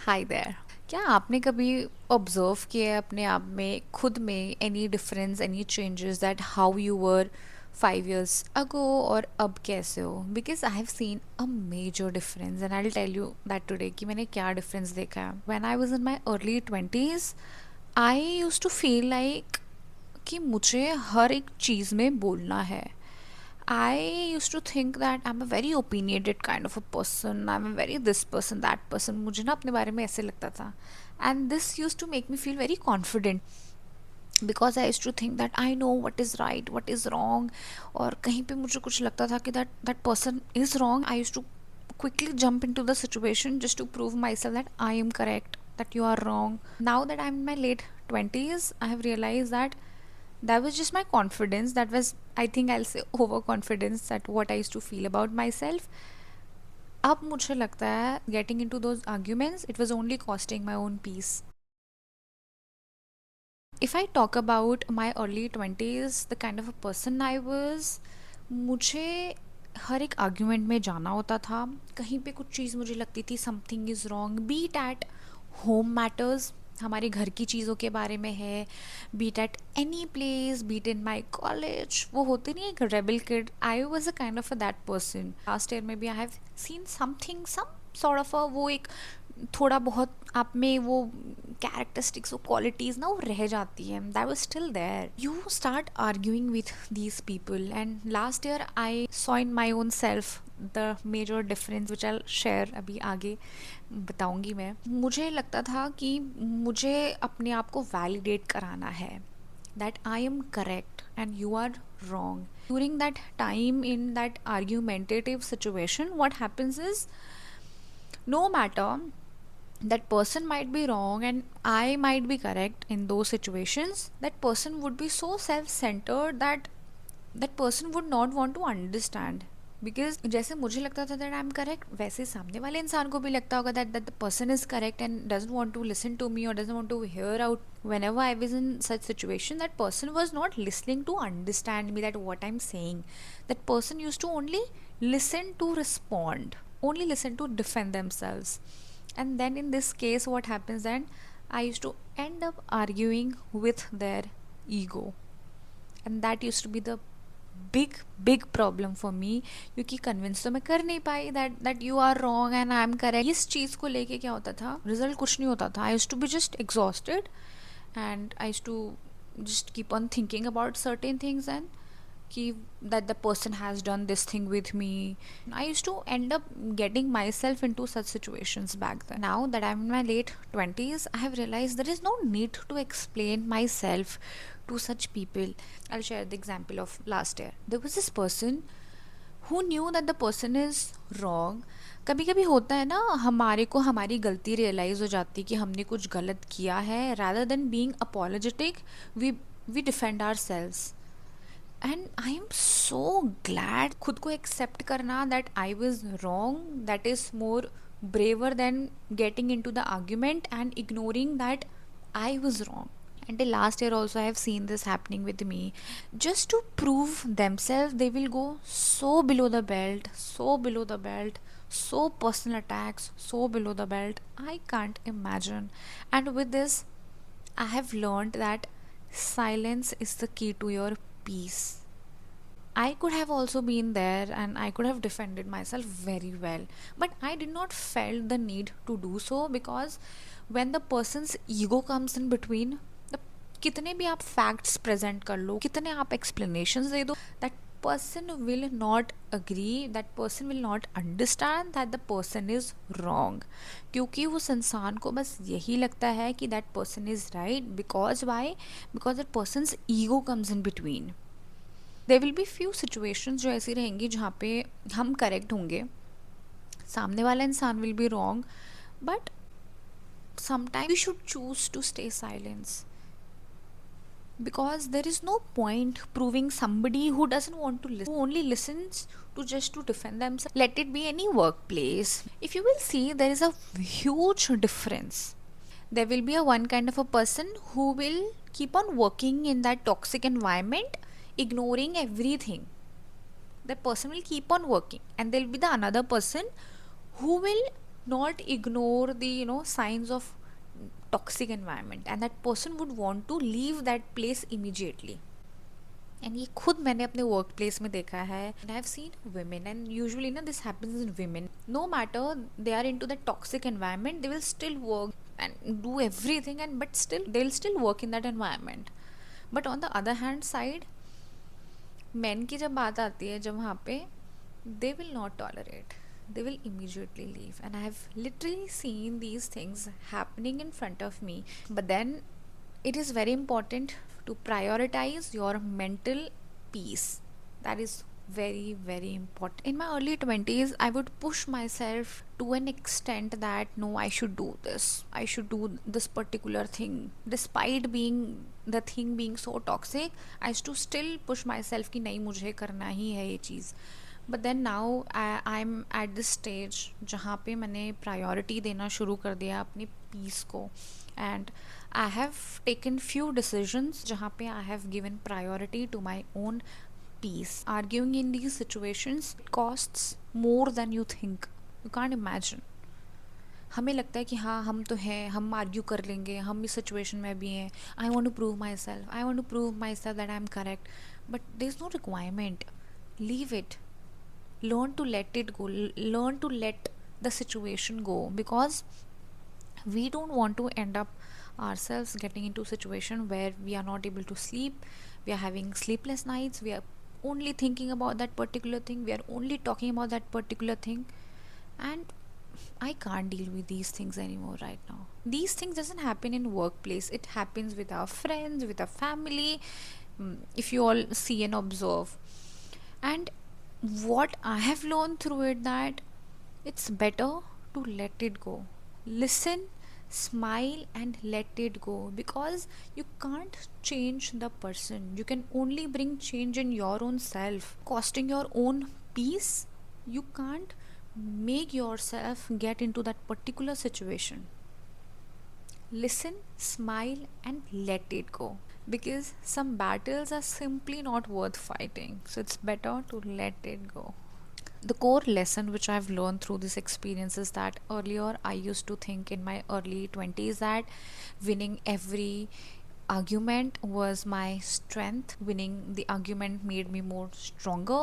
Hi there. क्या आपने कभी ऑब्जर्व किया है अपने आप में खुद में any difference, any changes that how you were 5 years ago और अब कैसे हो? Because I have seen a major difference and I will tell you that today कि मैंने क्या डिफरेंस देखा है। When I was in my early 20s I used to feel like कि मुझे हर एक चीज़ में बोलना है। I used to think that I'm a very opinionated kind of a person. I'm a very this person, that person. मुझे ना अपने बारे में ऐसे लगता था. And this used to make me feel very confident because I used to think that I know what is right, what is wrong. और कहीं पे मुझे कुछ लगता था कि that person is wrong. I used to quickly jump into the situation just to prove myself that I am correct, that you are wrong. Now that I'm in my late 20s, I have realized that was just my confidence. That was, I think I'll say, overconfidence, that what I used to feel about myself. अब मुझे लगता है getting into those arguments, it was only costing my own peace. If I talk about my early 20s, the kind of a person I was, मुझे हर एक argument में जाना होता था। कहीं पे कुछ चीज़ मुझे लगती थी something is wrong, be it at home matters, हमारे घर की चीज़ों के बारे में है, be it at any place, be it in my college. वो होते नहीं, एक rebel kid, I was a kind of a that person. Last year में भी I have seen something, some sort of a, वो एक थोड़ा बहुत आप में वो कैरेक्टरिस्टिक्स, वो क्वालिटीज़ ना वो रह जाती हैं। That was still there. You start arguing with these people and last year I saw in my own self the major difference which I share अभी आगे बताऊंगी मैं। मुझे लगता था कि मुझे अपने आप को वैलिडेट कराना है, that I am correct and you are wrong. During that time in that argumentative situation, what happens is, no matter, that person might be wrong and I might be correct in those situations, that person would be so self-centered that that person would not want to understand. Because जैसे मुझे लगता था that I am correct, वैसे सामने वाले इंसान को भी लगता होगा that that the person is correct and doesn't want to listen to me और doesn't want to hear out. whenever I was in such situation, that person was not listening to understand me, that what I'm saying. That person used to only listen to respond, only listen to defend themselves. And then in this case what happens then, I used to end up arguing with their ego, and that used to be the big big problem for me, क्योंकि convince तो मैं कर नहीं पाई that that you are wrong and I am correct. इस चीज़ को लेके क्या होता था, रिजल्ट कुछ नहीं होता था। I used to be just exhausted and I used to just keep on thinking about certain things and कि that the person has done this thing with me. I used to end up getting myself into such situations back then. Now that I'm in my late 20s, I have realized there is no need to explain myself to such people. I'll share the example of last year. There was this person who knew that the person is wrong. कभी कभी होता है ना, हमारे को हमारी गलती realise हो जाती कि हमने कुछ गलत किया है। rather than being apologetic, we defend ourselves. And I am so glad खुद को एक्सेप्ट करना that I was wrong, that is more braver than getting into the argument and ignoring that I was wrong. Until last year also I have seen this happening with me. Just to prove themselves, they will go so below the belt, so below the belt, so personal attacks, so below the belt. I can't imagine. And with this, I have learned that silence is the key to your peace. I could have also been there and I could have defended myself very well, but I did not felt the need to do so, because when the person's ego comes in between, the कितने भी आप facts present कर लो, कितने आप explanations दे दो, that person will not agree, that person will not understand that the person is wrong. क्योंकि उस इंसान को बस यही लगता है कि that person is right. Because why? Because that person's ego comes in between. There will be few situations जो ऐसी रहेंगी जहाँ पे हम करेक्ट होंगे, सामने वाला इंसान will be wrong, but sometime we should choose to stay silence, because there is no point proving somebody who doesn't want to listen, who only listens to just to defend themselves. Let it be any workplace. If you will see, there is a huge difference. There will be a one kind of a person who will keep on working in that toxic environment, ignoring everything. That person will keep on working, and there will be the another person who will not ignore the signs of toxic environment, and that person would want to leave that place immediately. And ये खुद मैंने अपने work place में देखा है, and I have seen women, and usually ना this happens in women. No matter they are into that toxic environment, they will still work and do everything, and but still they'll still work in that environment. But on the other hand side, men की जब बात आती है, जब वहाँ पे they will not tolerate, they will immediately leave, and I have literally seen these things happening in front of me. But then it is very important to prioritize your mental peace. That is very very important. In my early 20s, I would push myself to an extent that no, I should do this, I should do this particular thing, despite being the thing being so toxic. I used to still push myself कि नहीं, मुझे करना ही है ये चीज़. But then now I am at this stage जहाँ पे मैंने प्रायोरिटी देना शुरू कर दिया अपनी पीस को. And I have taken few decisions जहाँ पे I have given priority to my own peace. Arguing in these situations costs more than you think. You can't imagine. हमें लगता है कि हाँ हम तो हैं, हम आर्ग्यू कर लेंगे, हम इस सिचुएशन में भी हैं. I want to prove myself, I want to prove myself that I am correct. But there is no requirement. Leave it. Learn to let it go. Learn to let the situation go, because we don't want to end up ourselves getting into a situation where we are not able to sleep, we are having sleepless nights, we are only thinking about that particular thing, we are only talking about that particular thing. And I can't deal with these things anymore right now. These things doesn't happen in workplace, it happens with our friends, with our family. If you all see and observe. And what I have learned through it, that it's better to let it go. Listen, smile, and let it go, because you can't change the person. You can only bring change in your own self. Costing your own peace, you can't make yourself get into that particular situation. Listen, smile, and let it go, because some battles are simply not worth fighting. So it's better to let it go. The core lesson which I've learned through this experience is that earlier I used to think in my early 20s that winning every argument was my strength. Winning the argument made me more stronger.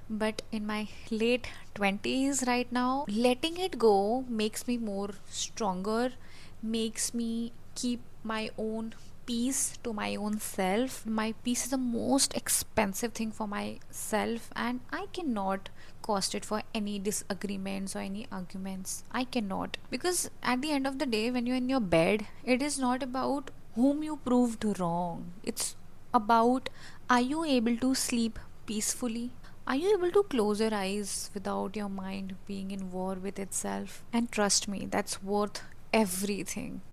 But in my late 20s right now, letting it go makes me more stronger, makes me keep my own peace to my own self. My peace is the most expensive thing for myself, and I cannot cost it for any disagreements or any arguments. I cannot. Because at the end of the day, when you're in your bed, it is not about whom you proved wrong. It's about, are you able to sleep peacefully? Are you able to close your eyes without your mind being in war with itself? And trust me, that's worth everything.